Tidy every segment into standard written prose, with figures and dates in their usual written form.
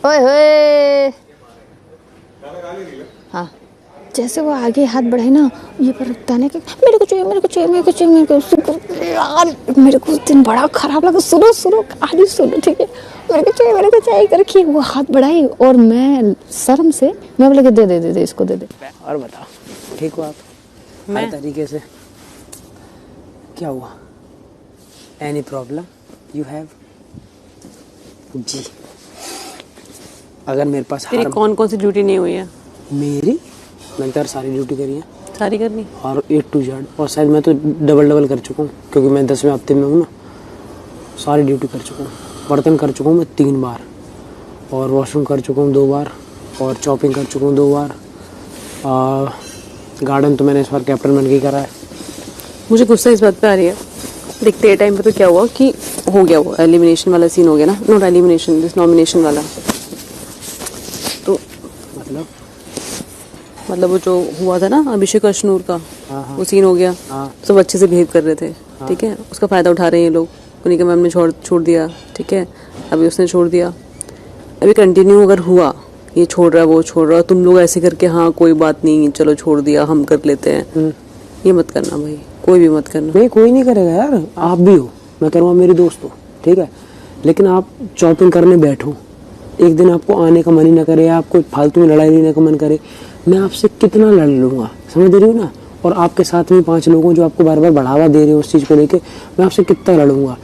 ओए होए। हाँ, जैसे वो आगे हाथ बढ़ाए ना, ये पर रुकता नहीं कि मेरे को चाहिए, मेरे को चाहिए, मेरे को चाहिए, मेरे को यार, मेरे को उस दिन बड़ा खराब लगा। सुनो सुनो कहानी सुनो, ठीक है। मेरे को चाहिए, मेरे को चाहिए करके वो हाथ बढ़ाई और मैं शर्म से मैं बोले दे दे दे दे इसको दे दे। और बताओ, ठीक हो आप? हर तरीके से। क्या हुआ? Any problem you have? जी, अगर मेरे पास तेरी कौन कौन सी ड्यूटी नहीं हुई है? मेरी मैंने तो सारी ड्यूटी करी है। सारी करनी? और A to Z, और शायद मैं तो डबल कर चुका हूँ, क्योंकि मैं 10वें हफ्ते में हूँ ना। सारी ड्यूटी कर चुका हूँ। बर्तन कर चुका हूँ मैं 3 बार, और वॉशरूम कर चुका हूँ 2 बार, और चॉपिंग कर चुका हूँ 2 बार। गार्डन तो मैंने इस बार कैप्टन बन के ही करा है। मुझे गुस्सा इस बात पे आ रही है, देखते टाइम पे तो क्या हुआ कि हो गया वो एलिमिनेशन वाला सीन हो गया ना, नॉट एलिमिनेशन, दिस नॉमिनेशन वाला। तो मतलब वो जो हुआ था ना अभिषेक अशनूर का, वो सीन हो गया। सब अच्छे से बिहेव कर रहे थे, ठीक है। उसका फायदा उठा रहे हैं ये लोग। उन्हीं के मैम ने छोड़ दिया, ठीक है। अभी उसने छोड़ दिया, अभी कंटिन्यू अगर हुआ, ये छोड़ रहा है वो छोड़ रहा है, तुम लोग ऐसे करके हाँ कोई बात नहीं चलो छोड़ दिया हम कर लेते हैं, ये मत करना भाई, कोई भी मत करना। नहीं, कोई नहीं करेगा यार, आप भी हो, मैं करूँगा, मेरी दोस्त हो, ठीक है। लेकिन आप चॉपिंग करने बैठो, एक दिन आपको आने का मन ही ना करे, आपको फालतू में लड़ाई लेने का मन करे, मैं आपसे कितना लड़ लूँगा, समझ रही हो ना। और आपके साथ में 5 लोगों जो आपको बार बार बढ़ावा दे रहे हो उस चीज़ को लेके, मैं आपसे कितना लड़ूंगा।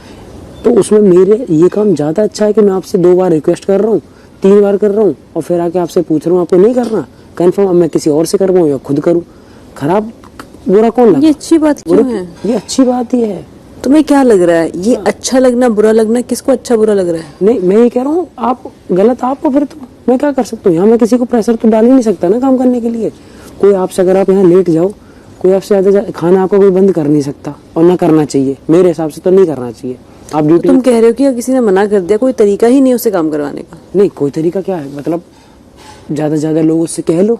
तो उसमें मेरे ये काम ज़्यादा अच्छा है कि मैं आपसे 2 बार रिक्वेस्ट कर रहा हूँ, 3 बार कर रहा हूँ, और फिर आके आपसे पूछ रहा हूँ आपको नहीं करना कन्फर्म, अब मैं किसी और से करवाऊँ या खुद करूँ। खराब बुरा कौन लगता है? ये अच्छी बात क्यों है? ये अच्छी बात ही है। तुम्हें क्या लग रहा है ये अच्छा लगना बुरा लगना, किसको अच्छा बुरा लग रहा है? नहीं, मैं ये कह रहा हूँ आप गलत आप हो, फिर तो मैं क्या कर सकता हूँ यहाँ। मैं किसी को प्रेशर तो डाल ही नहीं सकता ना काम करने के लिए। कोई आपसे, अगर आप यहाँ लेट जाओ, कोई आपसे ज़्यादा खाना आपका कोई बंद कर नहीं सकता, और ना करना चाहिए, मेरे हिसाब से तो नहीं करना चाहिए। आप ड्यूटी तुम कह रहे हो कि किसी ने मना कर दिया, कोई तरीका ही नहीं उससे काम करवाने का? नहीं, कोई तरीका क्या है, मतलब ज़्यादा लोग उससे कह लो,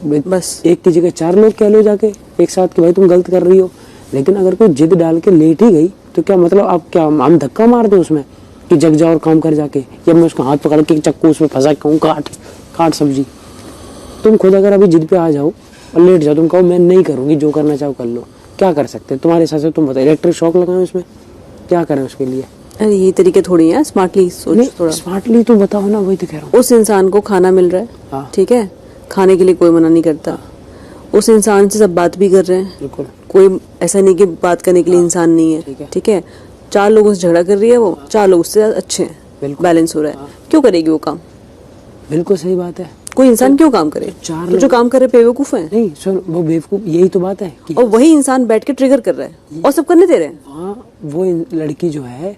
बस एक की जगह 4 लोग कह लो जाके एक साथ कि भाई तुम गलत कर रही हो। लेकिन अगर कोई जिद डाल के लेट ही गई तो क्या मतलब, आप क्या हम धक्का मार दें उसमें कि जग जाओ और काम कर जाके, या मैं उसको हाथ पकड़ के चक्कू उसमें फंसा के कहूँ काट सब्जी। तुम खुद अगर अभी जिद पे आ जाओ और लेट जाओ, तुम कहो मैं नहीं करूँगी, जो करना चाहो कर लो, क्या कर सकते हैं तुम्हारे हिसाब से? तुम बताओ, इलेक्ट्रिक शॉक लगाएं उसमें, क्या करें उसके लिए? अरे ये तरीके थोड़ी है, स्मार्टली सोच थोड़ा। स्मार्टली तो बताओ ना, वही तो कह रहा हूँ। उस इंसान को खाना मिल रहा है, ठीक है, खाने के लिए कोई मना नहीं करता, उस इंसान से सब बात भी कर रहे हैं, बिल्कुल, कोई ऐसा नहीं कि बात करने के लिए इंसान नहीं है, ठीक है। 4 लोगों से झगड़ा कर रही है वो, 4 लोग उससे अच्छे हैं, बैलेंस हो रहा है, क्यों करेगी वो काम? बिल्कुल सही बात है। कोई इंसान क्यों काम करे? तो जो काम कर रहे बेवकूफ है। नहीं सुन, वो बेवकूफ, यही तो बात है कि और वही इंसान बैठ के ट्रिगर कर रहा है और सब करने दे रहे हैं। हाँ, वो लड़की जो है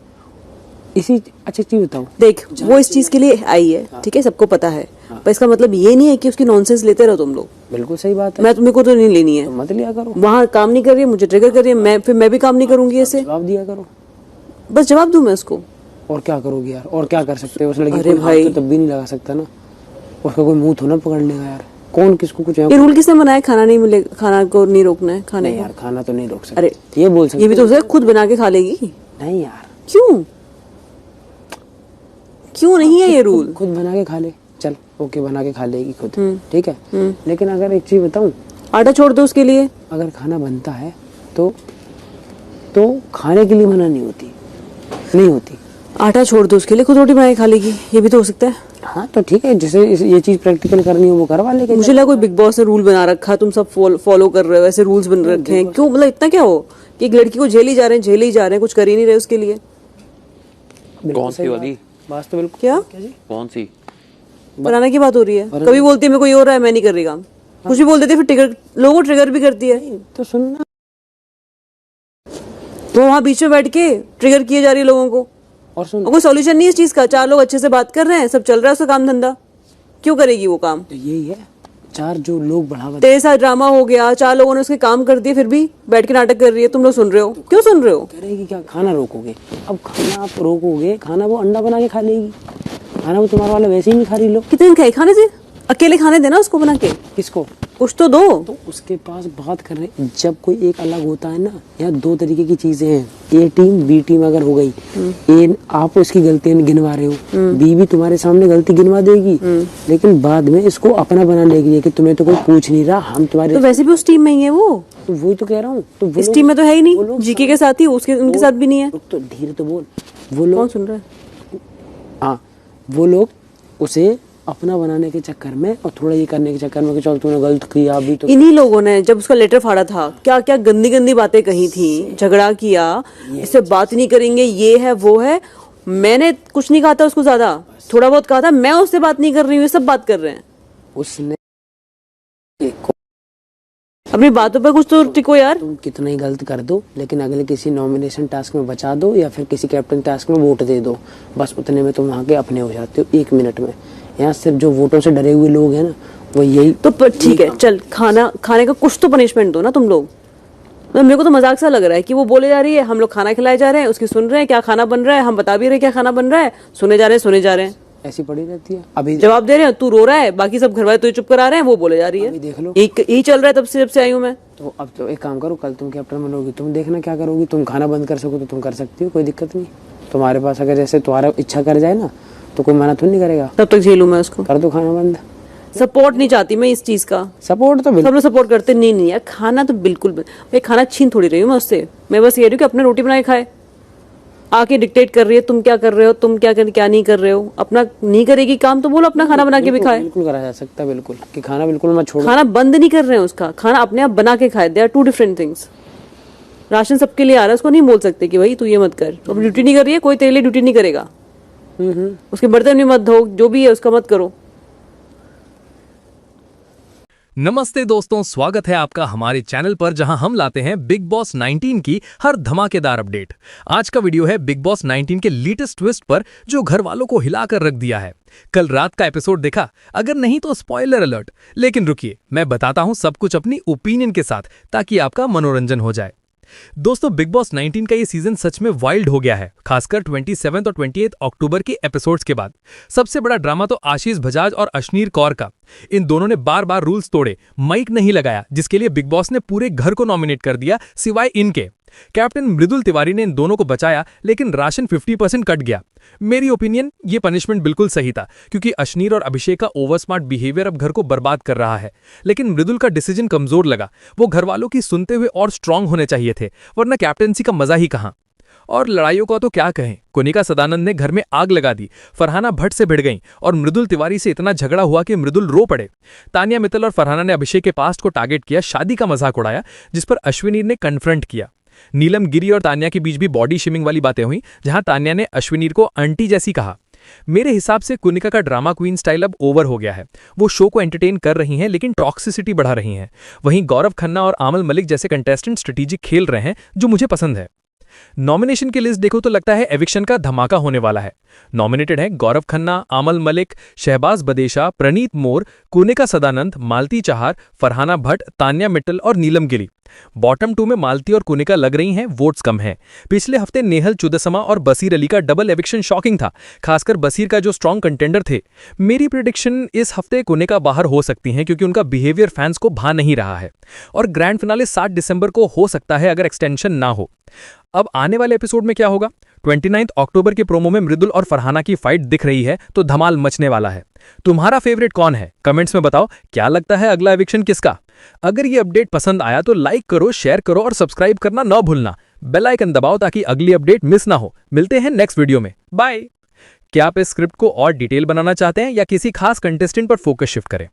इसी, अच्छा चीज बताओ, देख वो इस चीज के लिए आई है, ठीक है, सबको पता है, पर इसका मतलब ये नहीं है कि उसकी नॉनसेंस लेते रहो तुम लोग। बिल्कुल सही बात है। मैं तुम्हें को तो नहीं लेनी है, तो मत लिया करो। वहाँ काम नहीं कर रही है, मुझे ट्रिगर कर रही है, फिर मैं भी काम नहीं करूंगी ऐसे। जवाब दिया करो। बस जवाब दूं मैं उसको? और क्या करोगी यार, और क्या कर सकते हो उस लड़की? अरे भाई, तब भी नहीं लगा सकता ना, उसका कोई मुंह थोड़ा पकड़ लेगा यार। कौन किसको कुछ, ये रूल किसने बनाया? खाना नहीं मिले, खाना को नहीं रोकना है, खाने यार खाना तो नहीं रोक सकते। अरे ये बोल सकते, ये भी तो उसे खुद बना के खा लेगी। नहीं यार, क्यों नहीं है ये रूल? खुद बना के खा ले, चल ओके, बना के खा लेगी खुद, ठीक है। लेकिन अगर एक चीज बताऊं, आटा छोड़ दो उसके लिए। अगर खाना बनता है तो खाने के लिए मना नहीं होती। आटा छोड़ दो उसके लिए, खुद रोटी बना के खा लेगी, ये भी तो हो सकता है। हाँ तो ठीक है, जिसे ये चीज प्रैक्टिकल करनी हो वो करवा लेके। मुझे लगा कोई बिग बॉस ने रूल बना रखा, तुम सब फॉलो कर रहे हो, ऐसे रूल्स बन रखे हैं क्यों? मतलब इतना क्या हो कि एक लड़की को जेल ही जा रहे हैं, कुछ कर ही नहीं रहे उसके लिए। कौन सी वाली बात तो बिल्कुल। क्या कौन सी बनाने की बात हो रही है? कभी बोलती है मेरे को ये हो रहा है, मैं नहीं कर रही काम, कुछ भी बोल देते, फिर ट्रिगर, लोगों को ट्रिगर भी करती है। तो सुनना, तो वहाँ बीच में बैठ के ट्रिगर किए जा रही है लोगों को, और सुन, कोई सॉल्यूशन नहीं है इस चीज का। 4 लोग अच्छे से बात कर रहे हैं, सब चल रहा है उसका काम धंधा, क्यों करेगी वो काम? तो यही है, 4 जो लोग बढ़ावा, तेरे साथ ड्रामा हो गया, 4 लोगों ने उसके काम कर दिए, फिर भी बैठ के नाटक कर रही है, तुम लोग सुन रहे हो, क्यों सुन रहे हो? करेगी क्या? खाना रोकोगे? अब खाना आप रोकोगे, खाना वो अंडा बना के खा लेगी, खाना वो तुम्हारा वाला वैसे ही नहीं खा रही। लोग कितने दिन खाए खाने से? अकेले खाने देना उसको बना के। किसको? कुछ तो दो। तो उसके पास बात कर रहे हैं। जब कोई एक अलग होता है ना, यहाँ दो तरीके की चीजें हैं। ए टीम बी टीम अगर हो गई, ए आप उसकी गलतियां गिनवा रहे हो, बी भी तुम्हारे सामने गलती गिनवा देगी, लेकिन बाद में इसको अपना बनाने के लिए कि तुम्हें तो कोई पूछ नहीं रहा, हम तुम्हारे। तो वैसे भी उस टीम में ही है वो। तो वही तो कह रहा हूँ। तो इस टीम में तो है ही नहीं, जीके के साथ ही, उसके उनके साथ भी नहीं है। तो धीरे तो बोल। वो लोग कौन सुन रहा है? हाँ, वो लोग उसे अपना बनाने के चक्कर में और थोड़ा ये करने के चक्कर में कि चल तूने गलत किया अभी तो। इन्हीं लोगों ने जब उसका लेटर फाड़ा था, क्या क्या गंदी गंदी बातें कही थी, झगड़ा किया, इससे बात नहीं करेंगे, ये है वो है। मैंने कुछ नहीं कहा था उसको, ज्यादा थोड़ा बहुत कहा था, मैं उससे बात नहीं कर रही हूँ, ये सब बात कर रहे हैं। उसने अपनी बातों पे कुछ तो टिको यार। तुम कितना ही गलत कर दो, लेकिन अगले किसी नॉमिनेशन टास्क में बचा दो या फिर किसी कैप्टन टास्क में वोट दे दो, बस उतने में तुम वहाँ के अपने हो जाते हो 1 मिनट में। यहाँ सिर्फ जो वोटों से डरे हुए लोग हैं ना, वो यही। तो ठीक है, चल खाने का कुछ तो पनिशमेंट दो ना तुम लोग। तो मेरे को तो मजाक सा लग रहा है कि वो बोले जा रही है, हम लोग खाना खिलाए जा रहे हैं, उसकी सुन रहे हैं क्या खाना बन रहा है, हम बता भी रहे हैं क्या खाना बन रहा है, सुने जा रहे हैं। ऐसी पड़ी रहती है। अभी जवाब दे रहे हैं, तू रो रहा है, बाकी सब घर वाले तुझे चुप करा रहे हैं, वो बोले जा रही है। देख लो, यही चल रहा है जब से आई हूँ मैं। तो अब तो एक काम करो, कल तुम कैप्टन बनोगी, तुम देखना क्या करोगी। तुम खाना बंद कर सको तो तुम कर सकती हो, कोई दिक्कत नहीं। तुम्हारे पास अगर जैसे तुम्हारा इच्छा कर जाए ना, तो कोई मना तो नहीं करेगा। तब तक झेलूं मैं उसको। कर दो खाना बंद। सपोर्ट नहीं चाहती मैं इस चीज का। सपोर्ट तो सब लोग सपोर्ट करते नहीं यार, खाना तो बिल्कुल मैं खाना छीन थोड़ी रही हूँ मैं उससे। मैं बस ये रही हूँ कि अपने रोटी बनाए खाए। आके डिक्टेट कर रही है तुम क्या कर रहे हो, तुम क्या नहीं कर रहे हो। अपना नहीं करेगी काम तो बोलो अपना खाना बना के भी खाए। बिल्कुल करा जा सकता है, बिल्कुल कि खाना बिल्कुल मत छोड़ो। खाना बंद नहीं कर रहे हैं उसका, खाना अपने आप बना के खाए। They are 2 different things. Ration सबके लिए आ रहा है, उसको नहीं बोल सकते कि भाई तू ये मत कर। अपनी ड्यूटी नहीं कर रही है, कोई तेरे लिए ड्यूटी नहीं करेगा। उसके बर्तन भी मत धो, जो भी है उसका मत करो। नमस्ते दोस्तों, स्वागत है आपका हमारे चैनल पर, जहां हम लाते हैं बिग बॉस 19 की हर धमाकेदार अपडेट। आज का वीडियो है बिग बॉस 19 के लेटेस्ट ट्विस्ट पर, जो घर वालों को हिलाकर रख दिया है। कल रात का एपिसोड देखा? अगर नहीं तो स्पॉइलर अलर्ट। लेकिन रुकिए, मैं बताता हूं सब कुछ अपनी ओपिनियन के साथ, ताकि आपका मनोरंजन हो जाए। दोस्तों, बिग बॉस 19 का ये सीजन सच में वाइल्ड हो गया है, खासकर 27 और 28 अक्टूबर के एपिसोड्स के बाद। सबसे बड़ा ड्रामा तो आशीष बजाज और अश्नीर कौर का। इन दोनों ने बार बार रूल्स तोड़े, माइक नहीं लगाया, जिसके लिए बिग बॉस ने पूरे घर को नॉमिनेट कर दिया सिवाय इनके। कैप्टन मृदुल तिवारी ने इन दोनों को बचाया, लेकिन राशन 50% कट गया। मेरी ओपिनियन, ये पनिशमेंट बिल्कुल सही था, क्योंकि अश्नीर और अभिषेक का ओवर स्मार्ट बिहेवियर अब घर को बर्बाद कर रहा है। लेकिन मृदुल का डिसीजन कमजोर लगा। वो घर वालों की सुनते हुए और स्ट्रांग होने चाहिए थे, वरना कैप्टेंसी का मजा ही कहां। और लड़ाइयों का तो क्या कहें, कुनिका सदानंद ने घर में आग लगा दी, फरहाना भट्ट से भिड़ गईं और मृदुल तिवारी से इतना झगड़ा हुआ कि मृदुल रो पड़े। तानिया मित्तल और फरहाना ने अभिषेक के पास्ट को टारगेट किया, शादी का मजाक उड़ाया, जिस पर अश्विनी ने कन्फ्रंट किया। नीलम गिरी और तान्या के बीच भी बॉडी शेमिंग वाली बातें हुई, जहां तान्या ने अश्विनीर को आंटी जैसी कहा। मेरे हिसाब से कुनिका का ड्रामा क्वीन स्टाइल अब ओवर हो गया है। वो शो को एंटरटेन कर रही हैं, लेकिन टॉक्सिसिटी बढ़ा रही हैं। वहीं गौरव खन्ना और आमल मलिक जैसे कंटेस्टेंट स्ट्रेटेजिक खेल रहे हैं, जो मुझे पसंद है। नॉमिनेशन की लिस्ट देखो तो लगता है एविक्शन का धमाका होने वाला है। नॉमिनेटेड है गौरव खन्ना, आमल मलिक, शहबाज बदेशा, प्रणीत मोर, कुनिका सदानंद, मालती चाहर, फरहाना भट्ट, तान्या मित्तल और नीलम गिरी। बॉटम 2 में मालती और कुनिका लग रही हैं, वोट्स कम हैं। पिछले हफ्ते नेहल चुदसमा और बसीर अली का डबल एविक्शन शॉकिंग था, खासकर बसीर का जो स्ट्रॉन्ग कंटेंडर थे। मेरी प्रेडिक्शन, इस हफ्ते कुनिका बाहर हो सकती हैं, क्योंकि उनका बिहेवियर फैंस को भा नहीं रहा है। और ग्रैंड फिनाले 7 दिसंबर को हो सकता है, अगर एक्सटेंशन ना हो। अब आने वाले एपिसोड में क्या होगा? 29 अक्टूबर के प्रोमो में मृदुल और फरहाना की फाइट दिख रही है, तो धमाल मचने वाला है। तुम्हारा फेवरेट कौन है? कमेंट्स में बताओ, क्या लगता है अगला एविक्शन किसका? अगर ये अपडेट पसंद आया तो लाइक करो, शेयर करो और सब्सक्राइब करना ना भूलना। बेल आइकन दबाओ ताकि अगली अपडेट मिस ना हो। मिलते हैं नेक्स्ट वीडियो में, बाय। क्या आप इस स्क्रिप्ट को और डिटेल बनाना चाहते हैं या किसी खास कंटेस्टेंट पर फोकस शिफ्ट करें?